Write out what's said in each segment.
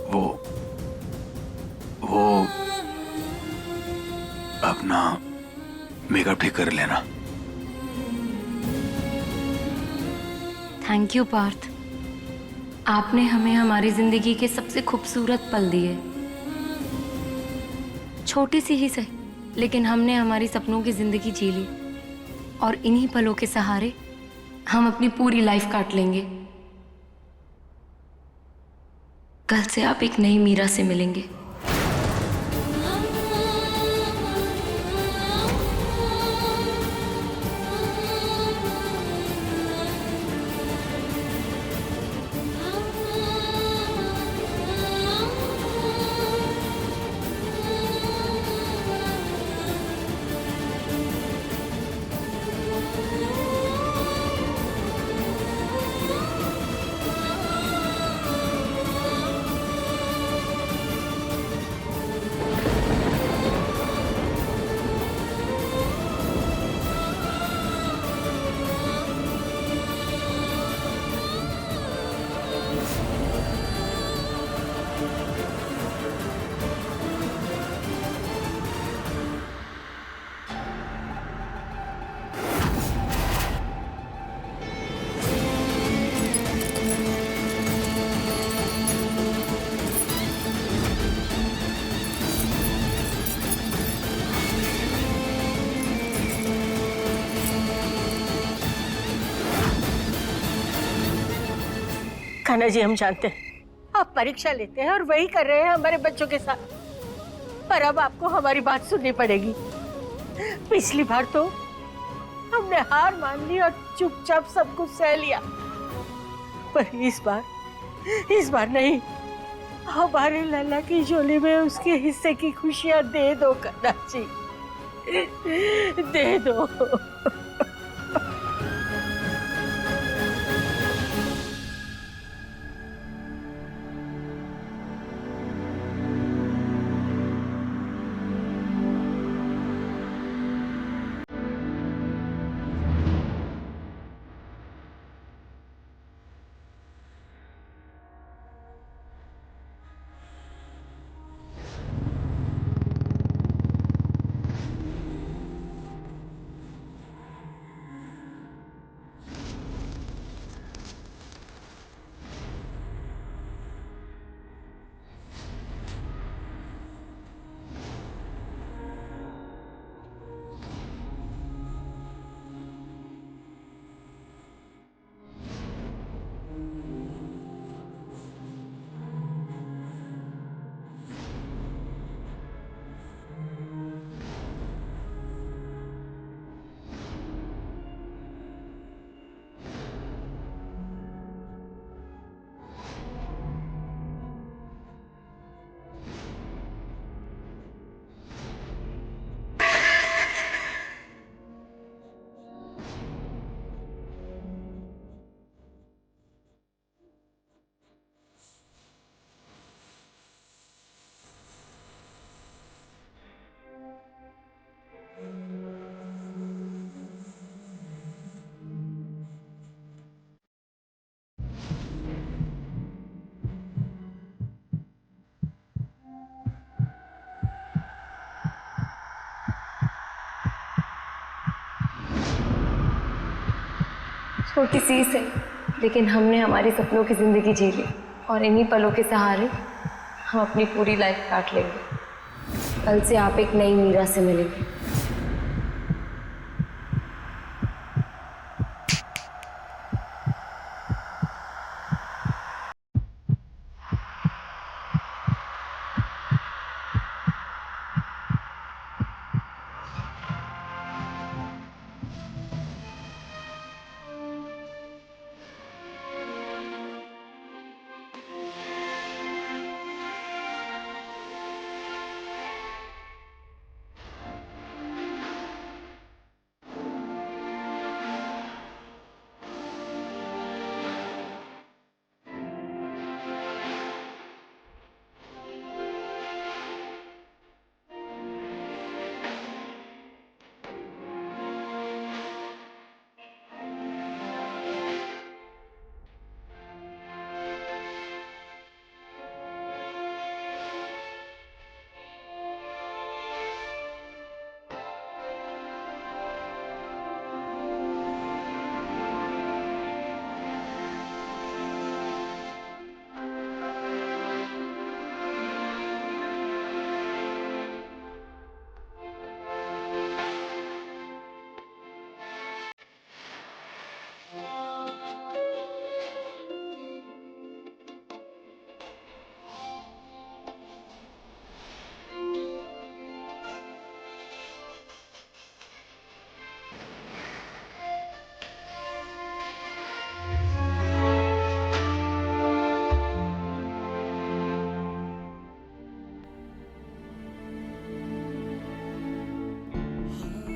वो वो अपना मेकअप ठीक कर लेना। थैंक यू पार्थ, आपने हमें हमारी जिंदगी के सबसे खूबसूरत पल दिए। छोटी सी ही सही, लेकिन हमने हमारी सपनों की जिंदगी जी ली और इन्हीं पलों के सहारे हम अपनी पूरी लाइफ काट लेंगे। कल से आप एक नई मीरा से मिलेंगे। कान्हा जी, हम जानते हैं आप परीक्षा लेते हैं और वही कर रहे हैं हमारे बच्चों के साथ, पर अब आपको हमारी बात सुननी पड़ेगी। पिछली बार तो हमने हार मान ली और चुपचाप सब कुछ सह लिया, पर इस बार नहीं। हमारे लल्ला की झोली में उसके हिस्से की खुशियां दे दो कान्हा जी, दे दो। छोटी सी से, लेकिन हमने हमारी सपनों की जिंदगी जी ली और इन्हीं पलों के सहारे हम अपनी पूरी लाइफ काट लेंगे। कल से आप एक नई मीरा से मिलेंगे।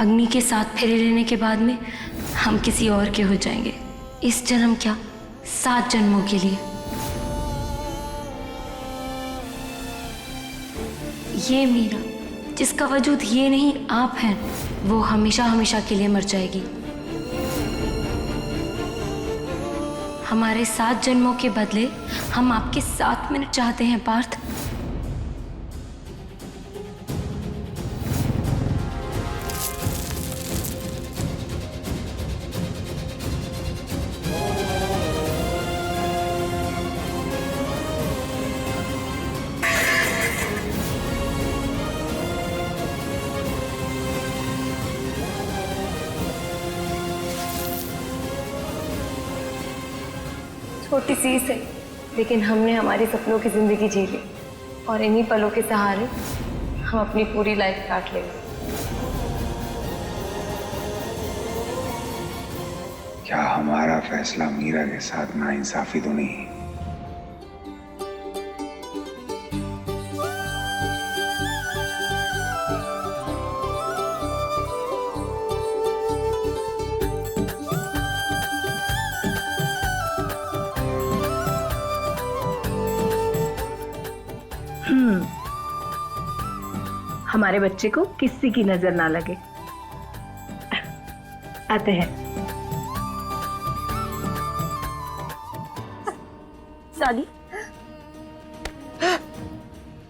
अग्नि के साथ फेरे लेने के बाद में हम किसी और के हो जाएंगे। इस जन्म क्या, 7 जन्मों के लिए। ये मीरा जिसका वजूद ये नहीं आप हैं, वो हमेशा हमेशा के लिए मर जाएगी। हमारे 7 जन्मों के बदले हम आपके 7 मिनट चाहते हैं पार्थ। छोटी सी है, लेकिन हमने हमारी सपनों की जिंदगी जी ली और इन्हीं पलों के सहारे हम अपनी पूरी लाइफ काट लेंगे। क्या हमारा फैसला मीरा के साथ नाइंसाफी तो नहीं? हमारे बच्चे को किसी की नजर ना लगे। आते हैं। दादी,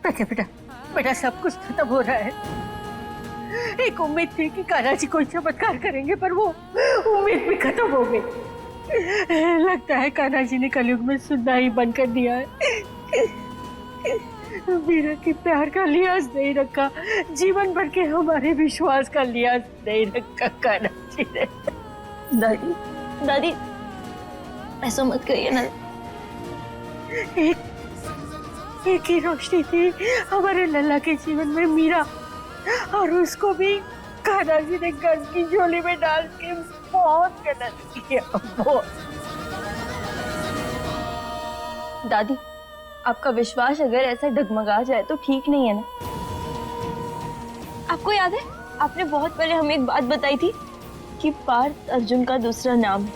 बेटा बेटा बेटा, सब कुछ खत्म हो रहा है। एक उम्मीद थी कि कान्हा जी कोई चमत्कार करेंगे, पर वो उम्मीद भी खत्म हो गई। लगता है कान्हा जी ने कलयुग में सुनना ही बंद कर दिया है। मीरा के प्यार का लिहाज नहीं रखा, जीवन भर के हमारे विश्वास का लिहाज नहीं रखा कान्हा जी ने। दादी दादी ऐसा मत करिए ना। एक ही रोशनी थी हमारे लल्ला के जीवन में, मीरा, और उसको भी कान्हा जी ने गज की झोली में डाल के बहुत गलत किया। बहुत। दादी, आपका विश्वास अगर ऐसा डगमगा जाए तो ठीक नहीं है ना। आपको याद है आपने बहुत पहले हमें एक बात बताई थी कि पार्थ अर्जुन का दूसरा नाम है,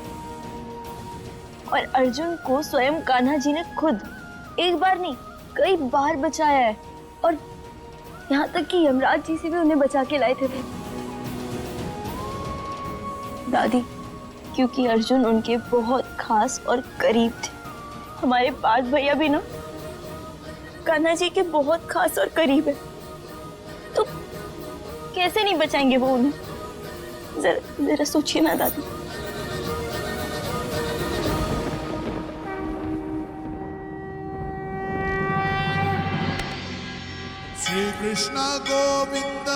और अर्जुन को स्वयं कान्हा जी ने खुद एक बार नहीं कई बार बचाया है, और यहाँ तक कि यमराज जी से भी उन्हें बचा के लाए थे। दादी, क्योंकि अर्जुन उनके बहुत खास और करीब थे। हमारे पार्थ भैया भी ना कान्हा जी के बहुत खास और करीब है, तो कैसे नहीं बचाएंगे वो उन्हें? जरा सोचिए ना दादी। श्री कृष्ण गोविंद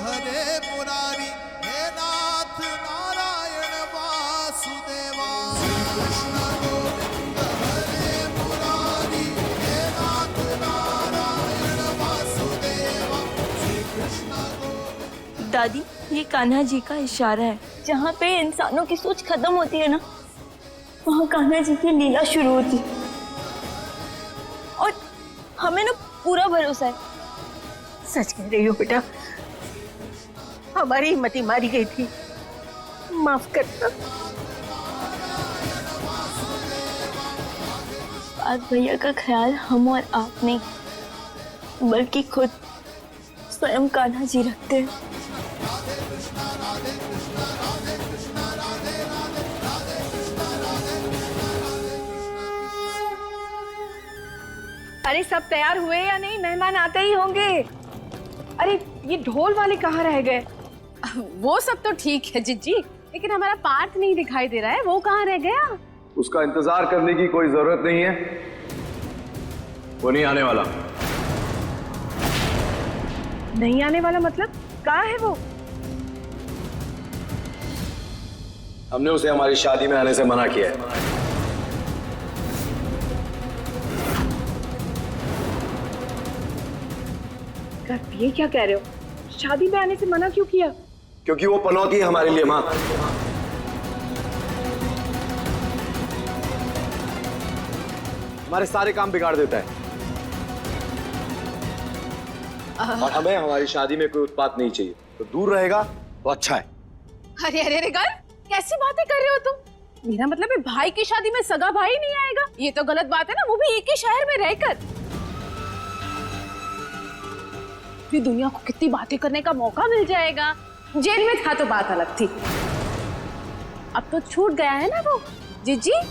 हरे मुरारी, हे नाथ नारायण वासुदेवा। श्री कृष्ण गोविंद हरे मुरारी, हे नाथ नारायण वासुदेवा। श्री कृष्ण गोविंद। दादी, ये कान्हा जी का इशारा है। जहाँ पे इंसानों की सोच खत्म होती है ना, वहाँ कान्हा जी की लीला शुरू होती है। और हमें ना पूरा भरोसा है। सच कह रही हो बेटा, हमारी हिम्मत मारी गई थी, माफ करना। पार्थ भैया का ख्याल हम और आप नहीं, बल्कि खुद स्वयं कान्हा जी रखते हैं। अरे सब तैयार हुए या नहीं? मेहमान आते ही होंगे। अरे ये ढोल वाले कहाँ रह गए? वो सब तो ठीक है जिज्जी, लेकिन हमारा पार्थ नहीं दिखाई दे रहा है, वो कहाँ रह गया? उसका इंतजार करने की कोई जरूरत नहीं है, वो नहीं आने वाला। नहीं आने वाला मतलब? कहाँ है वो? हमने उसे हमारी शादी में आने से मना किया है। ये क्या कह रहे हो? शादी में आने से मना क्यों किया? क्योंकि वो पनौती है हमारे लिए माँ। हमारे सारे काम बिगाड़ देता है, और हमें हमारी शादी में कोई उत्पात नहीं चाहिए। तो दूर रहेगा तो अच्छा है। अरे अरे अरे गर्ग, कैसी बातें कर रहे हो तुम? मेरा मतलब है भाई की शादी में सगा भाई नहीं आएगा, ये तो गलत बात है ना, वो भी एक ही शहर में रहकर। फिर दुनिया को कितनी बातें करने का मौका मिल जाएगा। जेल में था तो बात अलग थी, अब तो छूट गया है ना वो। जीजी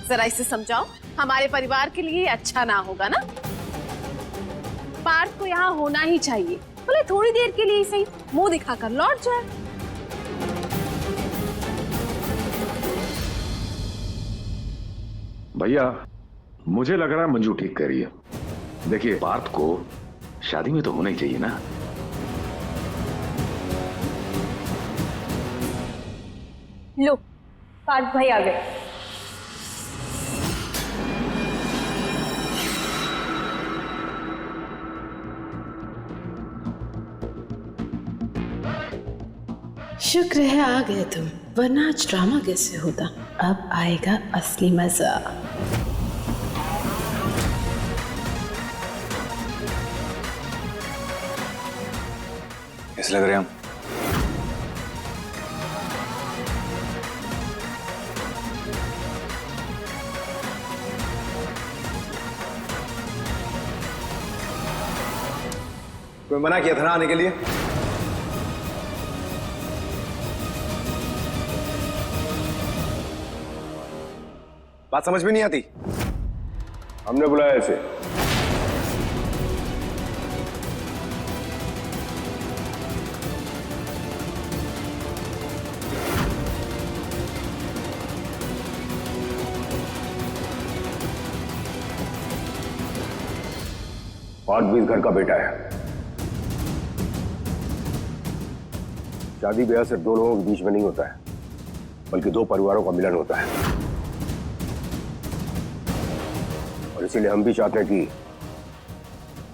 जरा इसे समझाओ, हमारे परिवार के लिए अच्छा ना होगा ना। पार्थ को यहाँ होना ही चाहिए, बोले थोड़ी देर के लिए सही, मुंह दिखाकर लौट जाए। भैया मुझे लग रहा है मंजू ठीक कह रही है। देखिए पार्थ को शादी में तो होना ही चाहिए ना। लो, पार्थ भाई आ गए। शुक्र है आ गए तुम, वरना आज ड्रामा कैसे होता। अब आएगा असली मजा। कैसे लग रहे हैं हम? कोई मना किया था ना आने के लिए? बात समझ में नहीं आती? हमने बुलाया इसे। पार्थ भी इस घर का बेटा है। शादी ब्याह सिर्फ दो लोगों के बीच में नहीं होता है, बल्कि दो परिवारों का मिलन होता है। और इसीलिए हम भी चाहते हैं कि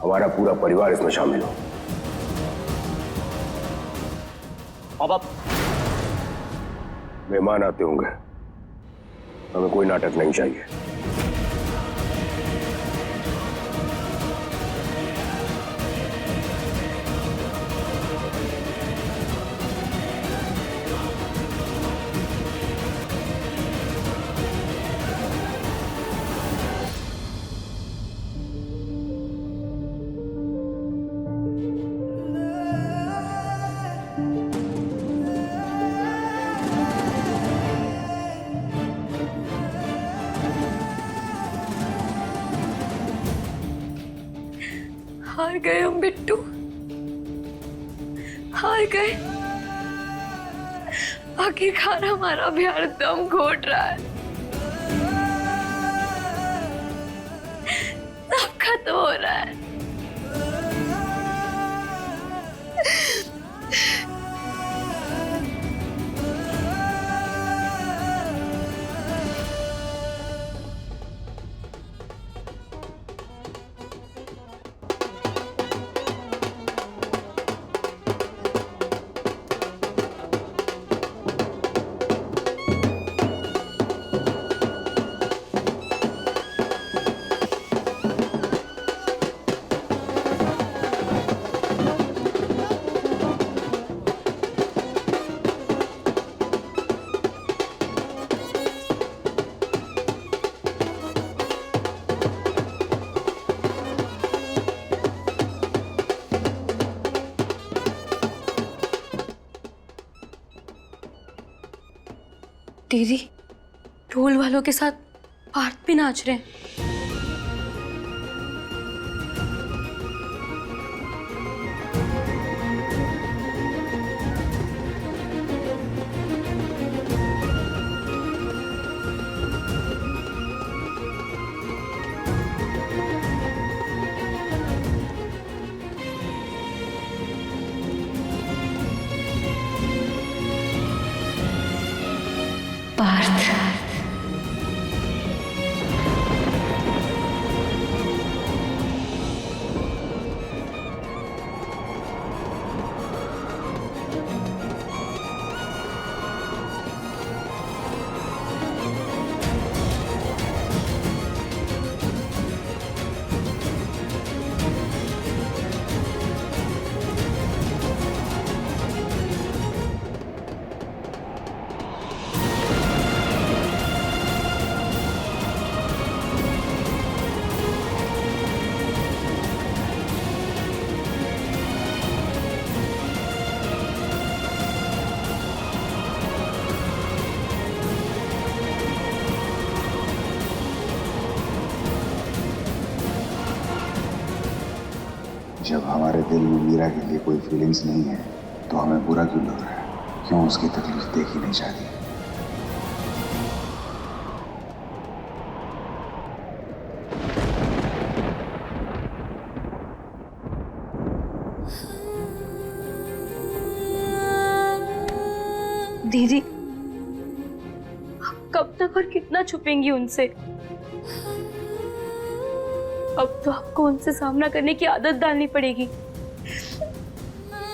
हमारा पूरा परिवार इसमें शामिल हो। अब मेहमान आते होंगे, हमें कोई नाटक नहीं चाहिए। हार गए हम बिट्टू, हार गए। आखिरकार हमारा बिहार दम घोट रहा है, सब खत्म हो रहा है। दीदी, ढोल वालों के साथ पार्थ भी नाच रहे हैं। पार्थ हमारे दिल में मीरा के लिए कोई फीलिंग्स नहीं है तो हमें बुरा क्यों लग रहा है? क्यों उसकी तकलीफ देखी नहीं जाती? दीदी, कब तक और कितना छुपेंगी उनसे? अब तो आपको उनसे सामना करने की आदत डालनी पड़ेगी।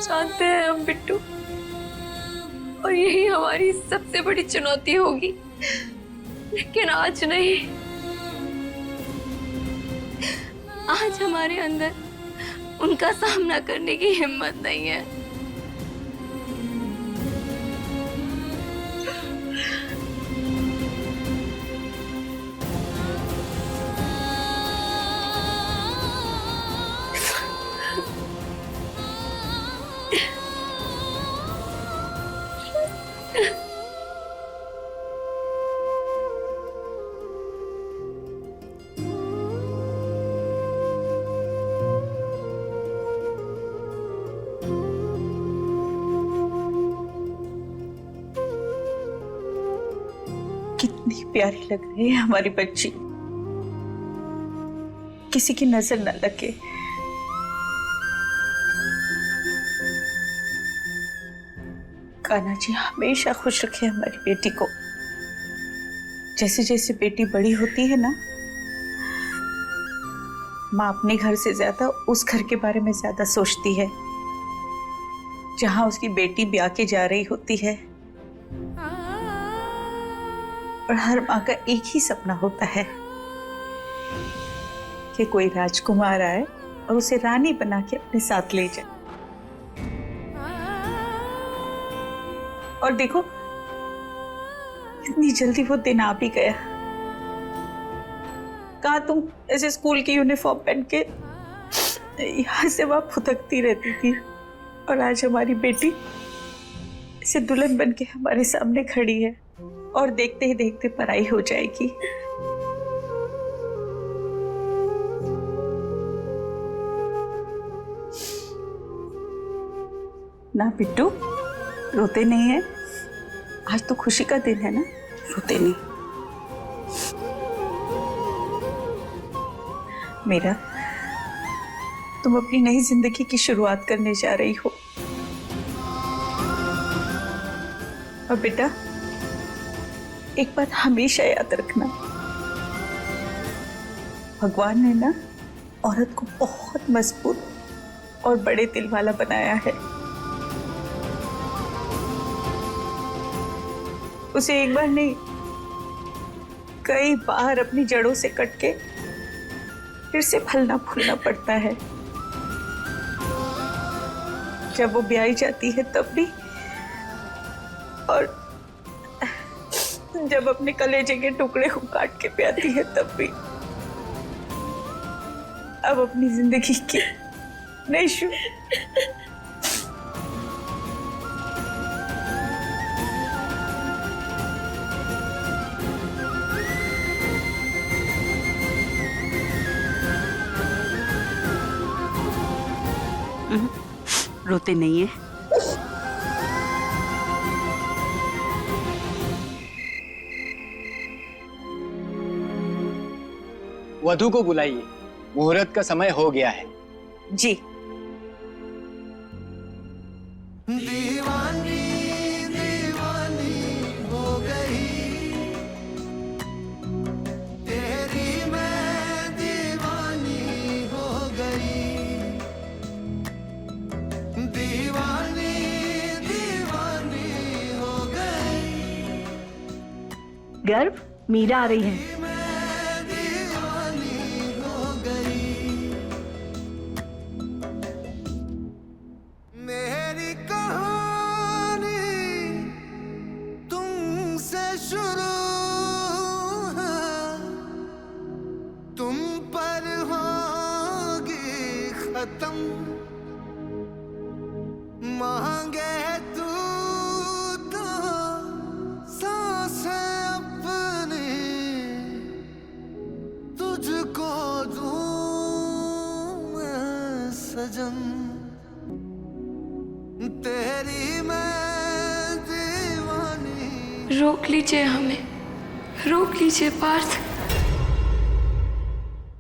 जानते हैं हम बिट्टू, और यही हमारी सबसे बड़ी चुनौती होगी, लेकिन आज नहीं। आज हमारे अंदर उनका सामना करने की हिम्मत नहीं है। कितनी प्यारी लग रही है हमारी बच्ची, किसी की नजर न लगे। कान्हा जी हमेशा खुश रखे हमारी बेटी को। जैसे जैसे बेटी बड़ी होती है ना, माँ अपने घर से ज्यादा उस घर के बारे में ज्यादा सोचती है जहां उसकी बेटी ब्याह के जा रही होती है। और हर माँ का एक ही सपना होता है कि कोई राजकुमार आए और उसे रानी बना के अपने साथ ले जाए। और देखो इतनी जल्दी वो दिन आ भी गया। कहाँ तुम ऐसे स्कूल की यूनिफॉर्म पहन के यहाँ से वहां फुदकती रहती थी, और आज हमारी बेटी ऐसे दुल्हन बन के हमारे सामने खड़ी है और देखते ही देखते पराई हो जाएगी। ना बिट्टू, रोते नहीं है। आज तो खुशी का दिन है ना, रोते नहीं। मेरा, तुम अपनी नई जिंदगी की शुरुआत करने जा रही हो। और बेटा, एक बात हमेशा याद रखना, भगवान ने ना औरत को बहुत मजबूत और बड़े दिल वाला बनाया है। उसे एक बार नहीं, कई बार अपनी जड़ों से कट के फिर से फलना फूलना पड़ता है। जब वो ब्याही जाती है तब भी, और जब अपने कलेजे के टुकड़े को काट के प्याती है तब भी। अब अपनी जिंदगी की नई शुरू। रोते नहीं है। वधू को बुलाइए, मुहूर्त का समय हो गया है। जी। दीवानी दीवानी हो गई, तेरी मैं दीवानी हो गई, दीवानी दीवानी हो गई। गर्व, मीरा आ रही है। मेरी कहानी तुमसे शुरू है, तुम पर होगी खत्म। मांगे तू तो सांसें अपनी, तुझको दूं मैं सजन तेरी मैं दीवानी। रोक लीजिए हमें, रोक लीजिए पार्थ।